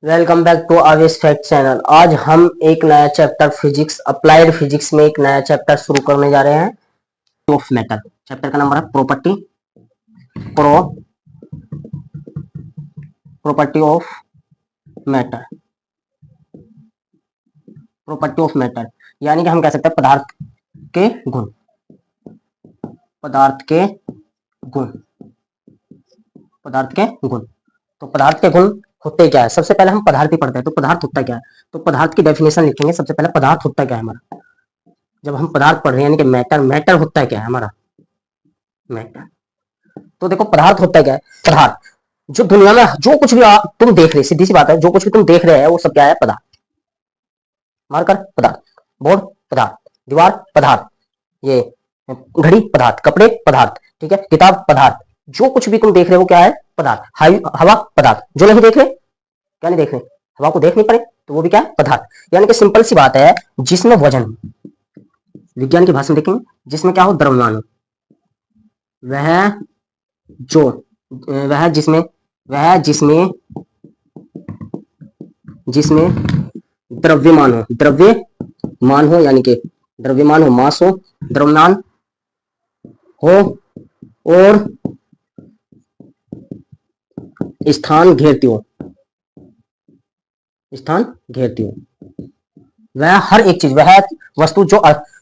Welcome back to आवेश fact channel. आज हम एक नया चैप्टर फिजिक्स अप्लाइड फिजिक्स में एक नया चैप्टर शुरू करने जा रहे हैं ऑफ मैटर। चैप्टर का नंबर है property of matter. Property of matter यानी कि हम कह सकते हैं के गुण पदार्थ के गुण पदार्थ के गुण। तो पदार्थ के गुण होते क्या है? सबसे पहले हम पदार्थ ही पढ़ते हैं। तो पदार्थ होता क्या है? तो पदार्थ की डेफिनेशन लिखेंगे। सबसे पहले पदार्थ होता क्या है हमारा? जब हम पदार्थ पढ़ रहे हैं यानी कि मैटर होता है क्या है हमारा? मैटर। तो देखो पदार्थ होता क्या है? पदार्थ जो दुनिया में जो कुछ भी तुम देख रहे, सीधी सी बात है, जो कुछ भी तुम देख रहे हैं वो सब क्या है? पदार्थ। मार्कर पदार्थ, बोर्ड पदार्थ, दीवार पदार्थ, ये घड़ी पदार्थ, कपड़े पदार्थ, ठीक है, किताब पदार्थ। जो कुछ भी तुम देख रहे हो क्या है? पदार्थ। हवा पदार्थ। जो नहीं देख रहे, क्या नहीं देख रहे, हवा को देख नहीं पड़े तो वो भी क्या है? पदार्थ। यानी कि सिंपल सी बात है, जिसमें वजन, विज्ञान की भाषा में देखेंगे, जिसमें क्या हो? द्रव्यमान हो, वह जो वह जिसमें वह जिसमें जिसमें द्रव्यमान हो यानी कि द्रव्यमान हो, मास हो, द्रव्यमान हो और स्थान घेरती हो वह हर एक चीज, वह वस्तु जो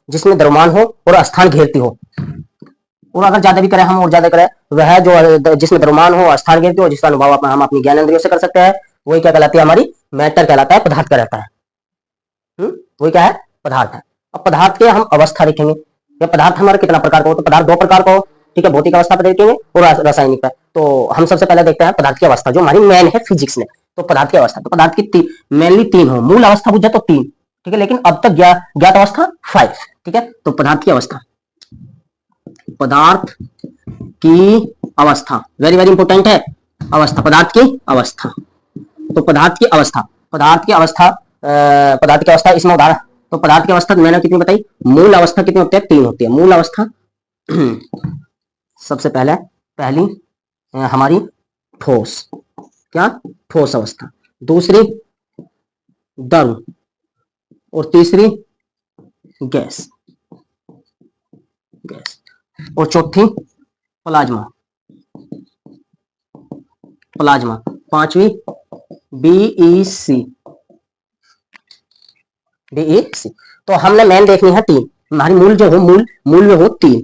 जिसमें द्रव्यमान हो और स्थान घेरती हो, और अगर ज्यादा भी करें हम और ज्यादा करें, वह जो जिसमें द्रव्यमान हो, स्थान घेरती हो, जिसका अनुभव हम अपनी ज्ञानेंद्रियों से कर सकते हैं, वही क्या कहलाती है? हमारी मैटर कहलाता है, पदार्थ कहलाता है। वही क्या है? पदार्थ है। अब पदार्थ के हम अवस्था देखेंगे। या पदार्थ हमारे कितना प्रकार का हो? तो पदार्थ दो प्रकार का हो, ठीक है, भौतिक अवस्था पर देखेंगे और रासायनिक पर। तो हम सबसे पहले देखते हैं पदार्थ की अवस्था, जो हमारी मेन है फिजिक्स में। तो पदार्थ की अवस्था, तो पदार्थ की मेनली तीन हो, मूल अवस्था बुझे तो तीन, ठीक है, लेकिन अब तक ज्ञात अवस्था 5, ठीक है। तो पदार्थ की अवस्था, पदार्थ की अवस्था वेरी वेरी इंपॉर्टेंट है। अवस्था, पदार्थ की अवस्था। तो पदार्थ की अवस्था, इसमें उदाहरण, तो पदार्थ की अवस्था मैंने कितनी बताई? मूल अवस्था कितनी होती है? 3 होती है मूल अवस्था। सबसे पहली हमारी ठोस, क्या? ठोस अवस्था। दूसरी द्रव और तीसरी गैस और चौथी प्लाज्मा। पांचवी बीईसी। तो हमने मेन देखनी है 3। हमारी मूल जो हो, मूल में हो 3।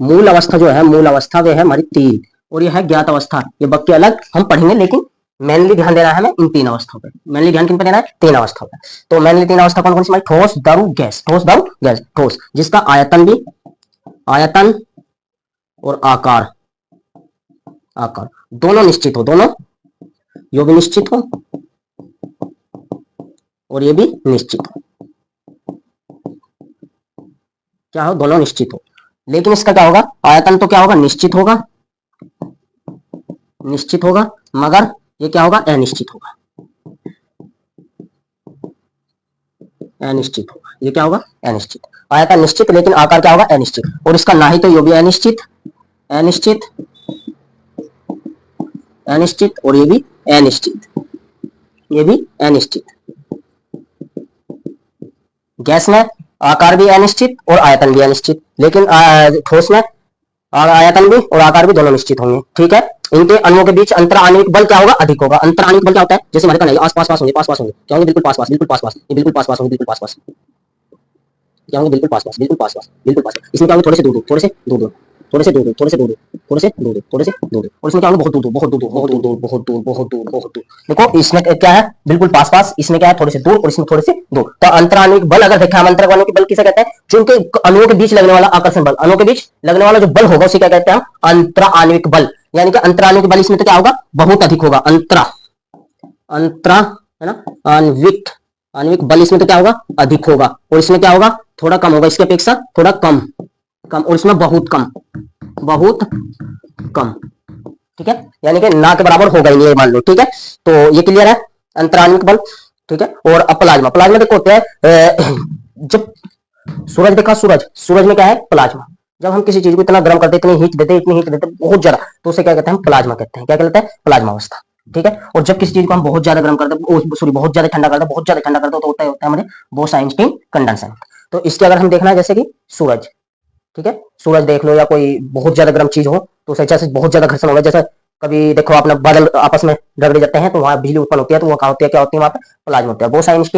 मूल अवस्था जो है, मूल अवस्था वे है हमारी 3, और ये है ज्ञात अवस्था। ये बाकी अलग हम पढ़ेंगे, लेकिन मेनली ध्यान देना है हमें इन 3 अवस्थाओं पे। मेनली ध्यान किन पे देना है? 3 अवस्थाओं पे। तो मेनली 3 अवस्था कौन कौन सी? ठोस, द्रव, गैस। ठोस जिसका आयतन और आकार दोनों निश्चित हो, दोनों यो भी निश्चित हो और ये भी निश्चित हो, क्या हो? दोनों निश्चित हो। लेकिन इसका क्या होगा? आयतन तो क्या होगा? निश्चित होगा, मगर ये क्या होगा? अनिश्चित होगा। ये क्या होगा? अनिश्चित। आयतन निश्चित, लेकिन आकार क्या होगा? अनिश्चित। और इसका ना ही तो ये भी अनिश्चित और ये भी अनिश्चित। गैस में आकार भी अनिश्चित और आयतन भी अनिश्चित, लेकिन ठोस में आयतन भी और आकार भी दोनों निश्चित होंगे, ठीक है। इनके अणुओं के बीच अंतर आणविक बल क्या होगा? अधिक होगा। अंतर आणविक बल क्या होता है? जैसे हमारे कण आस पास होंगे, क्या होंगे? बिल्कुल पास पास, क्या होंगे? बिल्कुल पास पास। इसमें क्या होंगे? थोड़े से दूर, और इसमें क्या होंगे? बहुत दूर। देखो इसमें क्या है? बिल्कुल पास पास, इसमें क्या है? थोड़े से दूर, और इसमें थोड़े से दूर। तो अंतराणविक बल अगर देखा, अंतराणविक आणविक बल किसे कहते हैं? जो उनके अणुओं के बीच लगने वाला आकर्षण बल, अणुओं के बीच लगने वाला जो बल होगा उसे क्या कहते हैं? हम अंतराणविक बल। यानी कि अंतराणविक बल इसमें तो क्या होगा? बहुत अधिक होगा। अंतरा है ना, आणविक बल इसमें तो क्या होगा? अधिक होगा। और इसमें क्या होगा? थोड़ा कम होगा, इसकी अपेक्षा थोड़ा कम, और इसमें बहुत कम, ठीक है। यानी कि ना के बराबर होगा ही नहीं, मान लो, ठीक है। तो ये क्लियर है, अंतराणविक बल, ठीक है। और अब प्लाज्मा देखो होते हैं, जब सूरज देखा, सूरज में क्या है? प्लाज्मा। जब हम किसी चीज को इतना गर्म करते, इतनी हीट देते बहुत ज्यादा, तो उसे क्या कहते हैं? हम प्लाज्मा कहते हैं। क्या कहते हैं? प्लाज्मा अवस्था। ठीक है। और जब किसी चीज को हम बहुत ज्यादा गर्म करते हैं, सॉरी बहुत ज्यादा ठंडा करते हैं, बहुत ज्यादा ठंडा करते हैं, तो होता है हमारे बोस-आइंस्टीन कंडेंसर। तो इसके अगर हम देखना है जैसे कि सूरज, ठीक है, सूरज देख लो या कोई बहुत ज्यादा गर्म चीज हो तो उसे जैसे बहुत ज्यादा घर्षण होगा, जैसे कभी देखो आपने बादल आपस में रगड़े जाते हैं तो वहां बिजली उत्पन्न होती है, तो वो क्या होती है, क्या होती है वहां पे प्लाज्मा होता है। बोस-आइंस्टीन